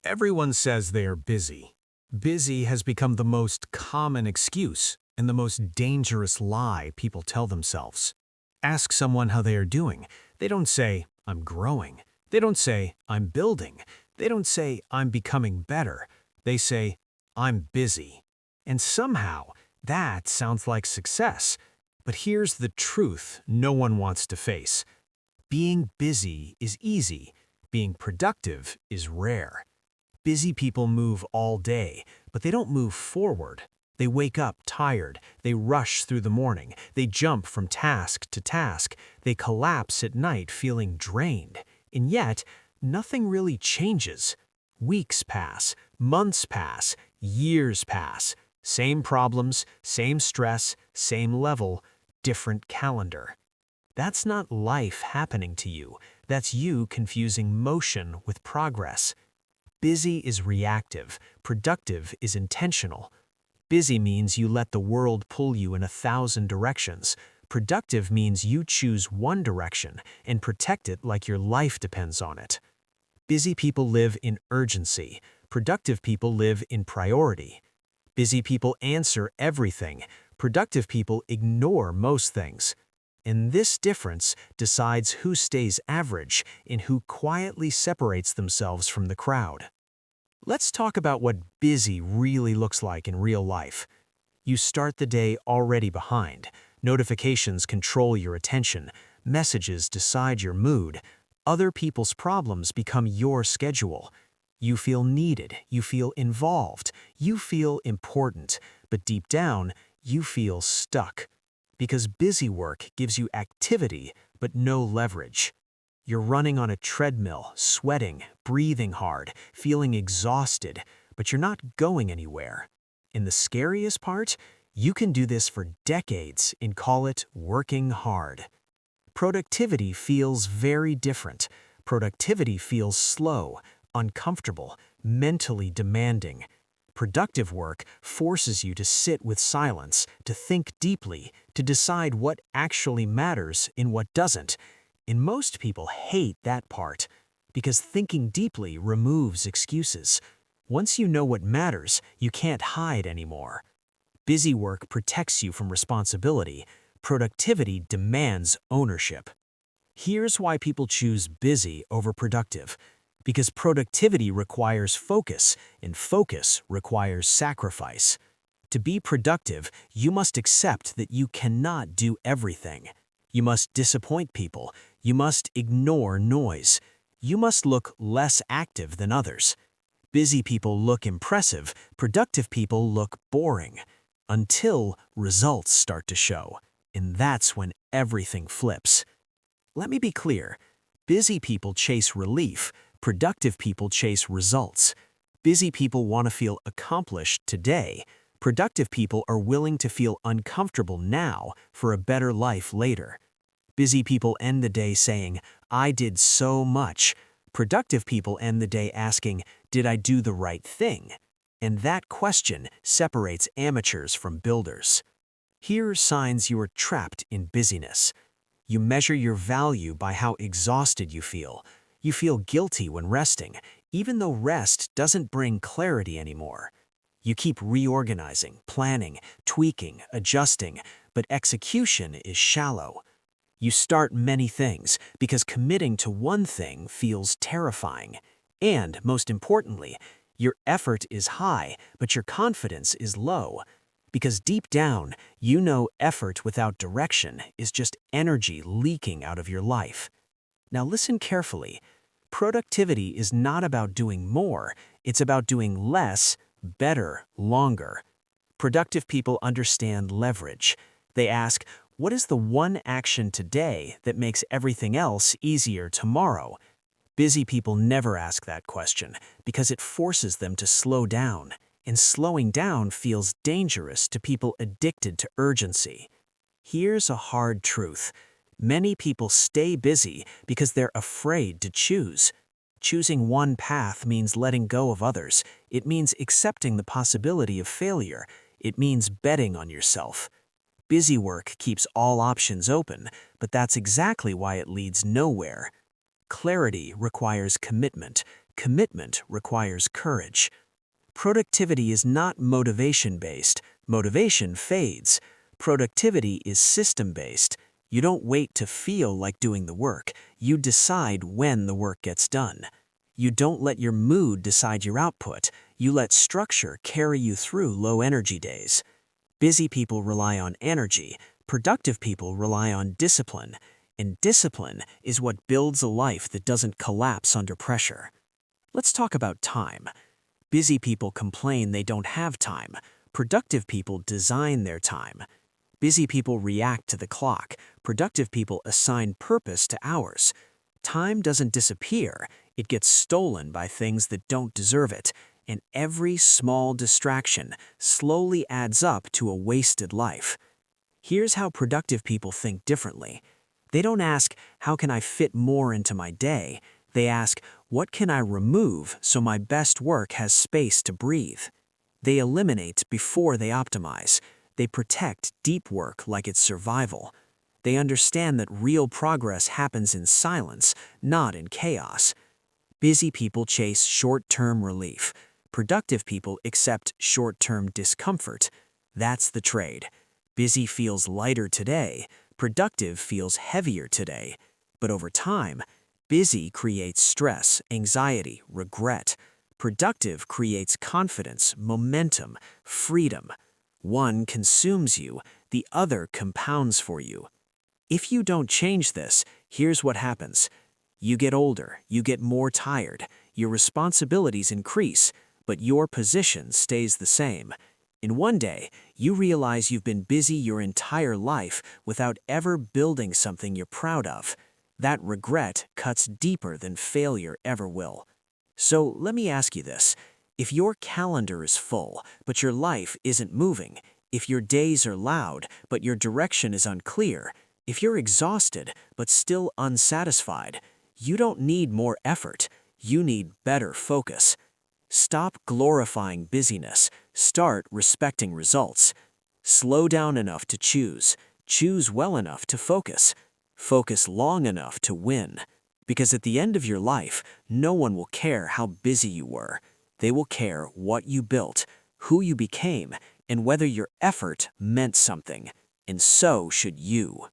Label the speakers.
Speaker 1: Everyone says they are busy. Busy has become the most common excuse and the most dangerous lie people tell themselves. Ask someone how they are doing. They don't say, I'm growing. They don't say, I'm building. They don't say, I'm becoming better. They say, I'm busy. And somehow, that sounds like success. But here's the truth no one wants to face. Being busy is easy. Being productive is rare. Busy people move all day, but they don't move forward. They wake up tired, they rush through the morning, they jump from task to task, they collapse at night feeling drained. And yet, nothing really changes. Weeks pass, months pass, years pass. Same problems, same stress, same level, different calendar. That's not life happening to you. That's you confusing motion with progress. Busy is reactive, productive is intentional. Busy means you let the world pull you in 1,000 directions. Productive means you choose one direction and protect it like your life depends on it. Busy people live in urgency. Productive people live in priority. Busy people answer everything. Productive people ignore most things. And this difference decides who stays average and who quietly separates themselves from the crowd. Let's talk about what busy really looks like in real life. You start the day already behind. Notifications control your attention. Messages decide your mood. Other people's problems become your schedule. You feel needed. You feel involved. You feel important. But deep down, you feel stuck. Because busy work gives you activity, but no leverage. You're running on a treadmill, sweating, breathing hard, feeling exhausted, but you're not going anywhere. And the scariest part? You can do this for decades and call it working hard. Productivity feels very different. Productivity feels slow, uncomfortable, mentally demanding. Productive work forces you to sit with silence, to think deeply, to decide what actually matters and what doesn't. And most people hate that part, because thinking deeply removes excuses. Once you know what matters, you can't hide anymore. Busy work protects you from responsibility. Productivity demands ownership. Here's why people choose busy over productive. Because productivity requires focus, and focus requires sacrifice. To be productive, you must accept that you cannot do everything. You must disappoint people. You must ignore noise. You must look less active than others. Busy people look impressive. Productive people look boring. Until results start to show. And that's when everything flips. Let me be clear. Busy people chase relief. Productive people chase results. Busy people want to feel accomplished today. Productive people are willing to feel uncomfortable now for a better life later. Busy people end the day saying, I did so much. Productive people end the day asking, did I do the right thing? And that question separates amateurs from builders. Here are signs you are trapped in busyness. You measure your value by how exhausted you feel. You feel guilty when resting, even though rest doesn't bring clarity anymore. You keep reorganizing, planning, tweaking, adjusting, but execution is shallow. You start many things because committing to one thing feels terrifying. And, most importantly, your effort is high, but your confidence is low. Because deep down, you know effort without direction is just energy leaking out of your life. Now listen carefully. Productivity is not about doing more, it's about doing less, better, longer. Productive people understand leverage. They ask, what is the one action today that makes everything else easier tomorrow? Busy people never ask that question because it forces them to slow down. And slowing down feels dangerous to people addicted to urgency. Here's a hard truth. Many people stay busy because they're afraid to choose. Choosing one path means letting go of others. It means accepting the possibility of failure. It means betting on yourself. Busy work keeps all options open, but that's exactly why it leads nowhere. Clarity requires commitment.
Speaker 2: commitment requires courage. Productivity is not motivation-based. Motivation fades. Productivity is system-based. You don't wait to feel like doing the work. You decide when the work gets done. You don't let your mood decide your output. You let structure carry you through low-energy days. Busy people rely on energy. Productive people rely on discipline. And discipline is what builds a life that doesn't collapse under pressure. Let's talk about time. Busy people complain they don't have time. Productive people design their time. Busy people react to the clock. Productive people assign purpose to hours. Time doesn't disappear. It gets stolen by things that don't deserve it. And every small distraction slowly adds up to a wasted life. Here's how productive people think differently. They don't ask, how can I fit more into my day? They ask, what can I remove so my best work has space to breathe? They eliminate before they optimize. They protect deep work like it's survival. They understand that real progress happens in silence, not in chaos. Busy people chase short-term relief. Productive people accept short-term discomfort. That's the trade. Busy feels lighter today. Productive feels heavier today. But over time, busy creates stress, anxiety, regret. Productive creates confidence, momentum, freedom. One consumes you, the other compounds for you. If you don't change this, here's what happens. You get older, you get more tired, your responsibilities increase, but your position stays the same. In one day, you realize you've been busy your entire life without ever building something you're proud of. That regret cuts deeper than failure ever will. So let me ask you this. If your calendar is full, but your life isn't moving, if your days are loud, but your direction is unclear, if you're exhausted, but still unsatisfied, you don't need more effort. You need better focus. Stop glorifying busyness. Start respecting results. Slow down enough to choose. Choose well enough to focus. Focus long enough to win. Because at the end of your life, no one will care how busy you were. They will care what you built, who you became, and whether your effort meant something. And so should you.